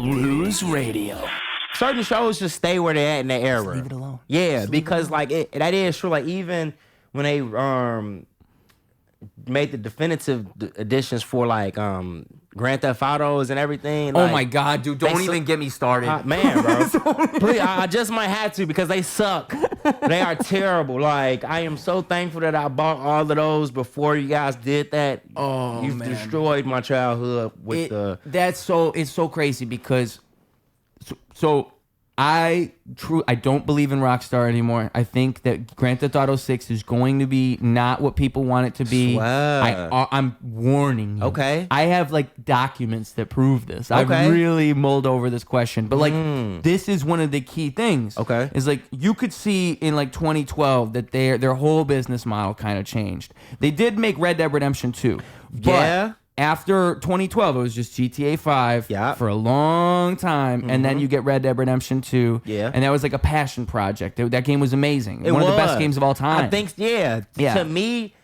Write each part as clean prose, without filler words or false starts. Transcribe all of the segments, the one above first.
Lose Radio. Certain shows just stay where they're at in that era. Just leave it alone. Yeah, because like that is true. Like even when they made the definitive editions for like Grand Theft Autos and everything. Oh like, my God, dude! Don't even get me started. Man, bro. Please, I just might have to because they suck. They are terrible. Like I am so thankful that I bought all of those before you guys did that. Oh, You've man. destroyed my childhood with It's so crazy because I don't believe in Rockstar anymore. I think that Grand Theft Auto 6 is going to be not what people want it to be. Swear. I'm warning you. Okay. I have like documents that prove this. Okay. I've really mulled over this question. But like this is one of the key things. Okay. Is like you could see in like 2012 that their whole business model kind of changed. They did make Red Dead Redemption 2. But Yeah. after 2012, it was just GTA 5 for a long time, and then you get Red Dead Redemption 2, and that was like a passion project. That game was amazing. One of the best games of all time. I think, to me,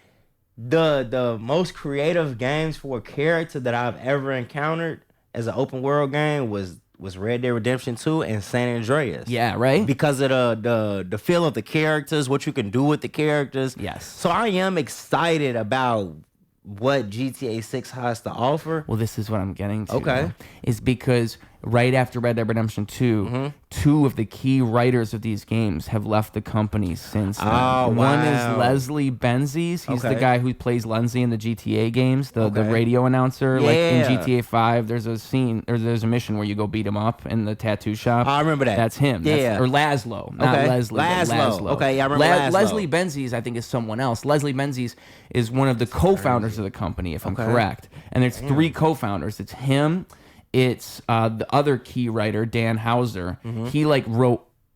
the most creative games for a character that I've ever encountered as an open world game was Red Dead Redemption 2 and San Andreas. Yeah, right? Because of the feel of the characters, what you can do with the characters. Yes. So I am excited about what GTA 6 has to offer. Well, this is what I'm getting to. Okay. Is because right after Red Dead Redemption 2, two of the key writers of these games have left the company since then. Oh, One wow. is Leslie Benzies. He's the Okay. guy who plays Lindsay in the GTA games, the radio announcer. Like in Yeah. GTA 5, there's a scene, or there's a mission where you go beat him up in the tattoo shop. I remember that. That's him. Yeah. Or Laszlo, not Okay. Leslie. but Laszlo. Okay, yeah, I remember Laszlo. Leslie Benzies, I think, is someone else. Leslie Benzies is one of the co-founders of the company, if I'm correct. And there's three co-founders. It's him. It's the other key writer, Dan Houser.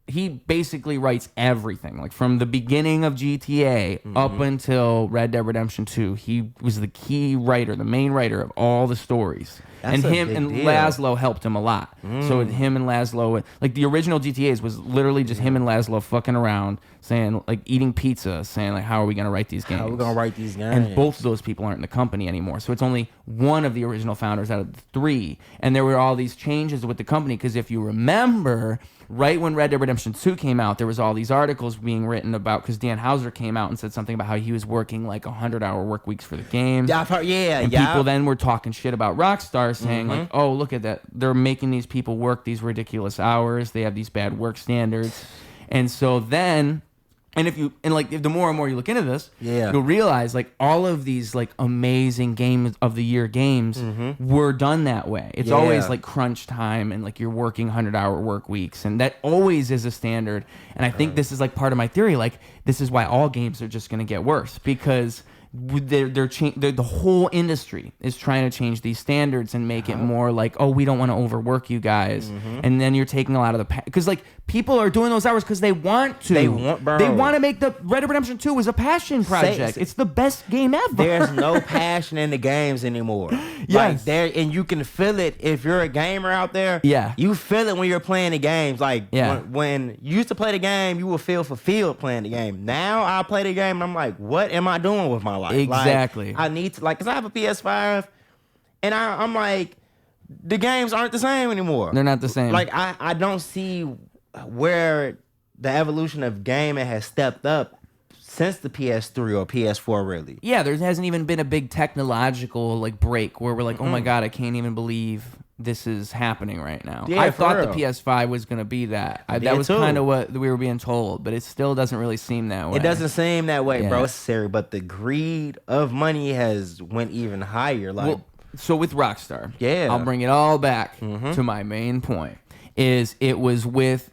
He basically writes everything, like from the beginning of GTA up until Red Dead Redemption 2. He was the key writer, the main writer of all the stories. That's and a him big and deal. Laszlo helped him a lot. So him and Laszlo, like the original GTAs was literally just him and Laszlo fucking around, saying like eating pizza, saying like how are we gonna write these games? How we gonna write these games? And both of those people aren't in the company anymore. So it's only one of the original founders out of the three. And there were all these changes with the company because if you remember, right when Red Dead Redemption 2 came out, there was all these articles being written about, because Dan Houser came out and said something about how he was working like 100-hour work weeks for the game. Yeah, I've heard, And people then were talking shit about Rockstar, saying like, oh, look at that. They're making these people work these ridiculous hours. They have these bad work standards. And so then... And if the more and more you look into this, you'll realize like all of these like amazing game of the year games were done that way. It's always like crunch time and like you're working 100-hour work weeks, and that always is a standard. And I think this is like part of my theory. Like this is why all games are just going to get worse, because the whole industry is trying to change these standards and make it more like, oh, we don't want to overwork you guys, and then you're taking a lot of the because like people are doing those hours because they want to. They want to make the Red Dead Redemption 2 was a passion project. It's the best game ever. There's no passion in the games anymore. Yes. Like and you can feel it if you're a gamer out there. Yeah. You feel it when you're playing the games. Like when you used to play the game, you would feel fulfilled playing the game. Now I play the game and I'm like, what am I doing with my life? Exactly. Like, I need to because I have a PS5 and I'm like, the games aren't the same anymore. They're not the same. Like I don't see where the evolution of gaming has stepped up since the PS3 or PS4, really. Yeah, there hasn't even been a big technological like break where we're like, oh my God, I can't even believe this is happening right now. Yeah, I thought for the real. PS5 was going to be that. That was kind of what we were being told, but it still doesn't really seem that way. It doesn't seem that way, bro. Yeah. It's scary, but the greed of money has went even higher. Like, Well, so with Rockstar, Yeah. I'll bring it all back to my main point. Is it was with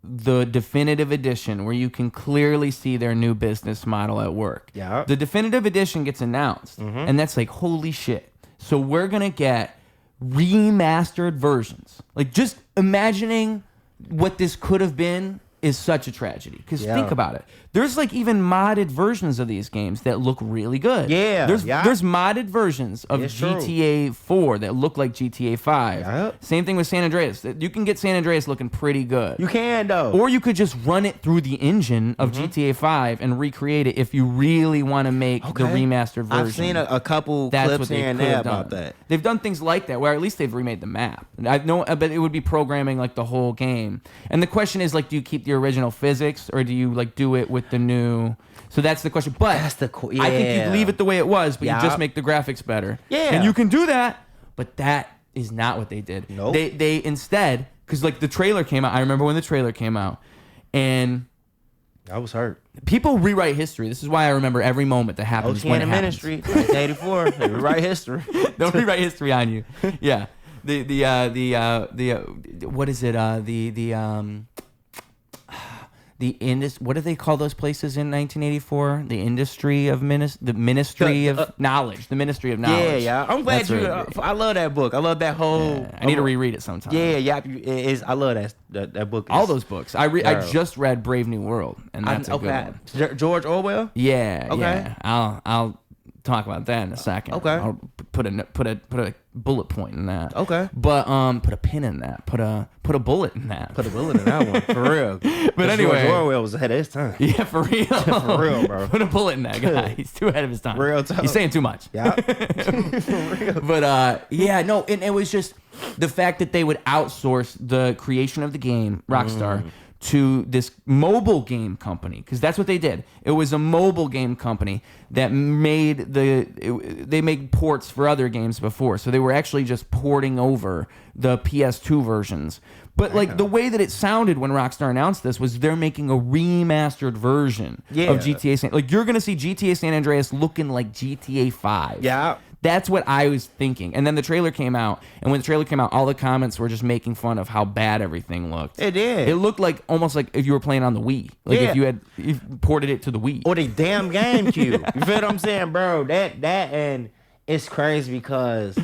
the definitive edition where you can clearly see their new business model at work. Yeah. The definitive edition gets announced, and that's like, holy shit. So we're going to get remastered versions. Like, just imagining what this could have been is such a tragedy. Because think about it. There's like even modded versions of these games that look really good. Yeah. There's modded versions of GTA 4 that look like GTA 5. Yep. Same thing with San Andreas. You can get San Andreas looking pretty good. You can, though. Or you could just run it through the engine of GTA 5 and recreate it if you really want to make the remastered version. I've seen a couple clips here and there about that. They've done things like that, where at least they've remade the map. I know, but it would be programming like the whole game. And the question is, like, do you keep the original physics or do you like do it with the new? So that's the question. But I think you'd leave it the way it was, but you just make the graphics better. Yeah, and you can do that. But that is not what they did. Nope. They instead, because like the trailer came out. I remember when the trailer came out, and I was hurt. People rewrite history. This is why I rember every moment that happens when it happens. Ministry, 1984. They rewrite history. Don't rewrite history on you. Yeah. What is it? What do they call those places in 1984? The Ministry of Knowledge. The Ministry of Knowledge. Yeah. I'm glad I love that book. I love that whole. Yeah, I need to reread it sometime. Yeah. I love that book. All those books. I just read Brave New World, and that's a good one. George Orwell. Yeah. Okay. Yeah. I'll talk about that in a second. Okay. I'll put a bullet point in that. Okay. But put a pin in that. Put a bullet in that. Put a bullet in that one. For real. But anyway, George Orwell was ahead of his time. Yeah, for real. For real, bro. Put a bullet in that guy. He's too ahead of his time. Real talk. He's saying too much. Yeah. For real. But and it was just the fact that they would outsource the creation of the game, Rockstar, to this mobile game company, because that's what they did. It was a mobile game company that made they made ports for other games before, so they were actually just porting over the PS2 versions. But like the way that it sounded when Rockstar announced this was they're making a remastered version of GTA San. Like you're gonna see GTA San Andreas looking like GTA 5. Yeah. That's what I was thinking. And then the trailer came out, and when the trailer came out, all the comments were just making fun of how bad everything looked. It did. It looked like almost like if you were playing on the Wii. Like if you ported it to the Wii. Or the damn GameCube. You feel what I'm saying, bro? That and it's crazy because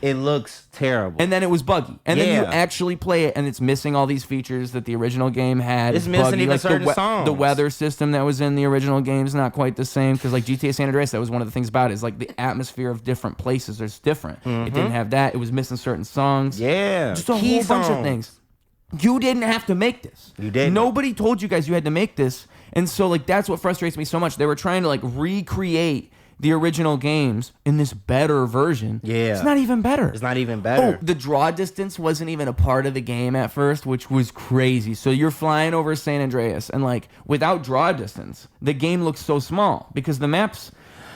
it looks terrible. And then it was buggy. And then you actually play it, and it's missing all these features that the original game had. It's missing even certain songs. The weather system that was in the original game is not quite the same, because like GTA San Andreas, that was one of the things about it, is like the atmosphere of different places is different. It didn't have that. It was missing certain songs. Yeah. Just a whole bunch of things. You didn't have to make this. You didn't. Nobody told you guys you had to make this. And so like that's what frustrates me so much. They were trying to like recreate the original games in this better version. Yeah. It's not even better. It's not even better. Oh, the draw distance wasn't even a part of the game at first, which was crazy. So you're flying over San Andreas, and like without draw distance, the game looks so small because the maps,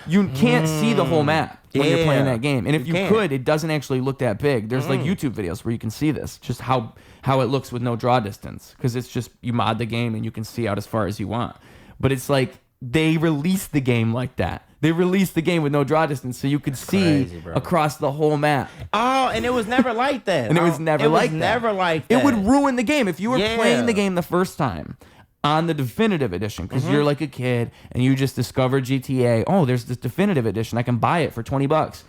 you can't see the whole map when you're playing that game. And if you could, it doesn't actually look that big. There's like YouTube videos where you can see this, just how it looks with no draw distance, because it's just you mod the game and you can see out as far as you want. But it's like they released the game like that. They released the game with no draw distance, so you could see across the whole map. Oh, and it was never like that. And it was never like that. It would ruin the game if you were playing the game the first time on the definitive edition, because you're like a kid and you just discovered GTA. Oh, there's this definitive edition. I can buy it for $20.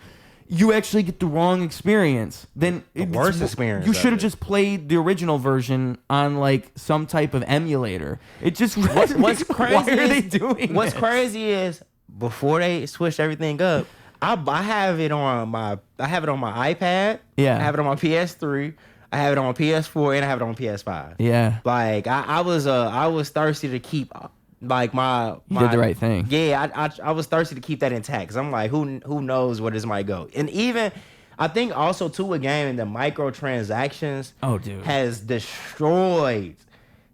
You actually get the wrong experience. Then worst experience. You should have just played the original version on like some type of emulator. It just what's crazy. Why are they doing? What's crazy is before they switched everything up, I have it on my iPad. Yeah. I have it on my PS3. I have it on my PS4, and I have it on PS5. Yeah. Like I was thirsty to keep like my. You did the right thing. Yeah, I was thirsty to keep that intact, because I'm like, who knows where this might go. And even I think also too, a game, the microtransactions has destroyed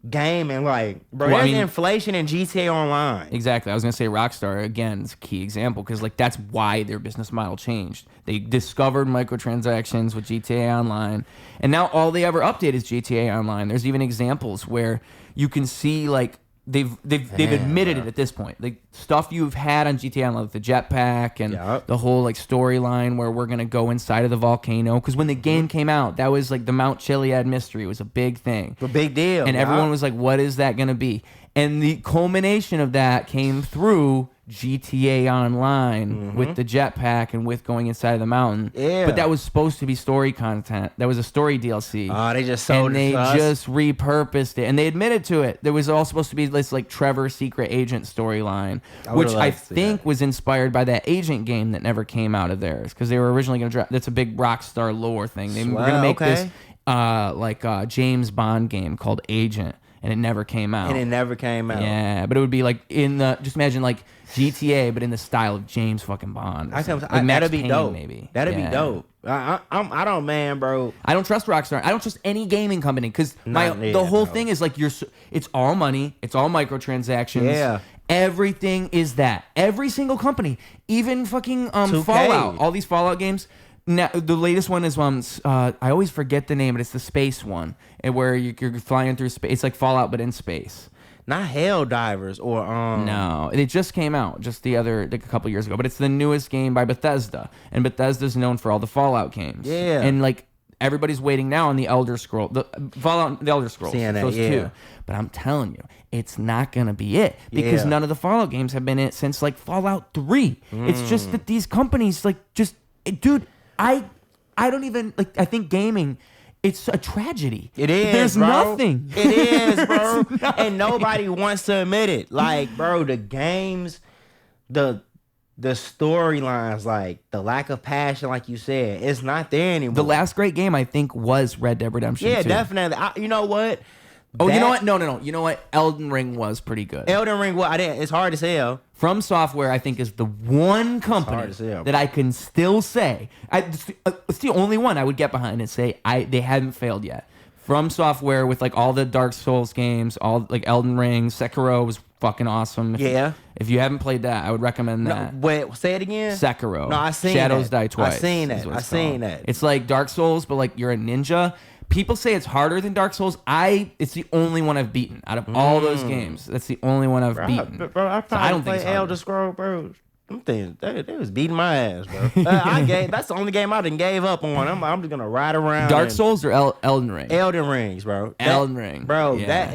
gaming. Like, bro, there's inflation in GTA Online. Exactly. I was gonna say Rockstar again is a key example, because like that's why their business model changed. They discovered microtransactions with GTA Online, and now all they ever update is GTA Online. There's even examples where you can see like they've admitted it at this point. Like stuff you've had on GTA Online, like the jetpack and the whole like storyline where we're gonna go inside of the volcano. Because when the game came out, that was like the Mount Chiliad mystery was a big thing, a big deal, and everyone was like, "What is that gonna be?" And the culmination of that came through GTA Online with the jetpack and with going inside the mountain. Yeah. But that was supposed to be story content. That was a story DLC. Oh, they just sold and it they to us. just repurposed it, and they admitted to it. There was all supposed to be this like Trevor secret agent storyline, which I think was inspired by that agent game that never came out of theirs, because they were originally going to drop. That's a big Rockstar lore thing. They were going to make this James Bond game called Agent, and it never came out. Yeah, but it would be like just imagine like GTA, but in the style of James fucking Bond. That'd be dope. Maybe that'd be dope. I don't, man, bro. I don't trust Rockstar. I don't trust any gaming company, because the whole thing is like it's all money, it's all microtransactions. Yeah. Everything is that. Every single company, even fucking Fallout, all these Fallout games. Now, the latest one is I always forget the name, but it's the space one, and where you're flying through space. It's like Fallout, but in space. Not Helldivers or No, it just came out just a couple years ago, but it's the newest game by Bethesda, and Bethesda's known for all the Fallout games. Yeah, and like everybody's waiting now on the Elder Scrolls, the Elder Scrolls, those two. But I'm telling you, it's not gonna be it, because none of the Fallout games have been it since like Fallout 3. It's just that these companies dude, I don't even like. I think gaming. It's a tragedy. It is. There's nothing. It is, bro. And nobody wants to admit it. Like, bro, the games, the storylines, like the lack of passion, like you said, it's not there anymore. The last great game, I think, was Red Dead Redemption 2. Yeah, definitely. You know what? Oh, you know what? No. You know what? Elden Ring was pretty good. Elden Ring, it's hard to sell. From Software, I think, is the one company that I can still say. It's the only one I would get behind and say they haven't failed yet. From Software, with like all the Dark Souls games, all like Elden Ring, Sekiro was fucking awesome. If you haven't played that, I would recommend that. No, wait, say it again. Sekiro. No, I seen Shadows that. Die Twice. I seen that. It's like Dark Souls, but like you're a ninja. People say it's harder than Dark Souls. It's the only one I've beaten out of all those games. That's the only one I've beaten. Bro, I don't think it's Elder Scrolls, bro. Them things, they was beating my ass, bro. That's the only game I done gave up on. I'm just gonna ride around. Dark Souls or Elden Ring? Elden Rings, bro. Elden Ring, bro. Yeah.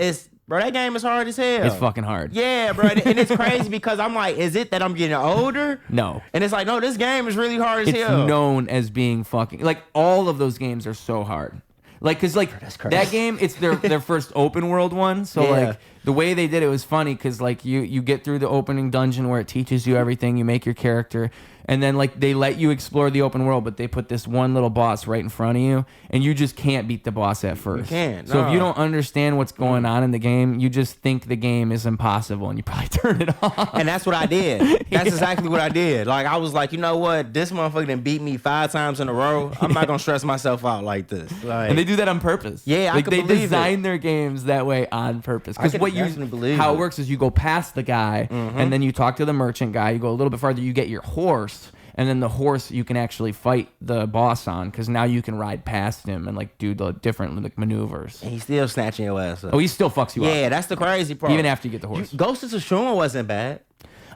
That game is hard as hell. It's fucking hard. Yeah, bro. And it's crazy because I'm like, is it that I'm getting older? No. And it's like, no, this game is really hard as hell. It's known as being fucking, like, all of those games are so hard. Like, cause like that game, it's their first open world one. So like the way they did it was funny, cause like you get through the opening dungeon where it teaches you everything, you make your character, and then like they let you explore the open world, but they put this one little boss right in front of you, and you just can't beat the boss at first. You can't. So if you don't understand what's going on in the game, you just think the game is impossible, and you probably turn it off. And that's what I did. That's exactly what I did. Like I was like, you know what? This motherfucker done beat me 5 times in a row. I'm not gonna stress myself out like this. Like, and they do that on purpose. Yeah, I could believe it. They design their games that way on purpose. Because how it works is you go past the guy, and then you talk to the merchant guy. You go a little bit farther, you get your horse, and then the horse you can actually fight the boss on, because now you can ride past him and like do the different like maneuvers. And he's still snatching your ass up. Oh, he still fucks you up. Yeah, that's the crazy part. Even after you get the horse. Ghost of Tsushima wasn't bad.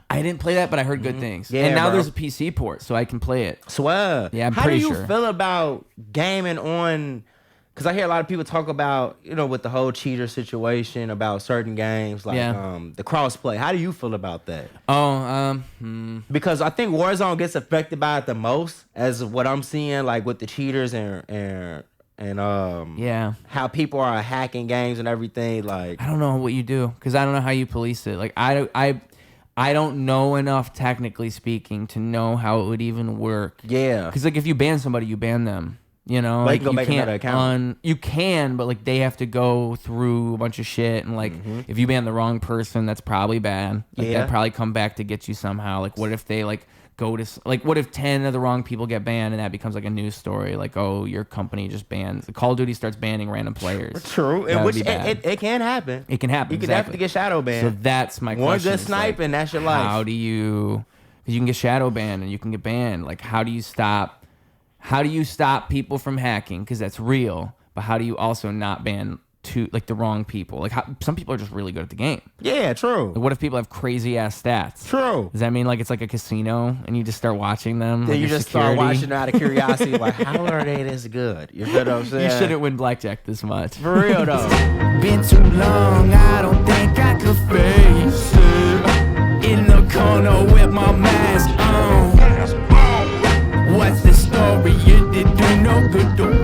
I didn't play that, but I heard good things. Yeah, and now bro. There's a PC port, so I can play it. Swear. Yeah, I'm pretty sure. How do you feel about gaming on? Because I hear a lot of people talk about, with the whole cheater situation about certain games, like the crossplay. How do you feel about that? Because I think Warzone gets affected by it the most, as what I'm seeing, like with the cheaters and how people are hacking games and everything. Like, I don't know what you do, because I don't know how you police it. Like I don't know enough, technically speaking, to know how it would even work. Yeah, because like if you ban somebody, you ban them. Like you can't you can, but like they have to go through a bunch of shit, and like if you ban the wrong person, that's probably bad. Like they'll probably come back to get you somehow. Like what if they like go to what if 10 of the wrong people get banned, and that becomes like a news story, like, oh, your company just bans. Call of Duty starts banning random players. True, and which it can happen. It can happen. You could definitely get shadow banned. So that's my question. One good snipe, and that's your life. How do you? Because you can get shadow banned and you can get banned. Like how do you stop? How do you stop people from hacking? Because that's real. But how do you also not ban the wrong people? Like some people are just really good at the game. Yeah, true. Like, what if people have crazy ass stats? True. Does that mean like it's like a casino and you just start watching them? Then like you just start watching out of curiosity. Like, how are they this good? You feel what I'm saying? You shouldn't win blackjack this much. For real though. Been too long, I don't think I could face it. In the corner no good. Don't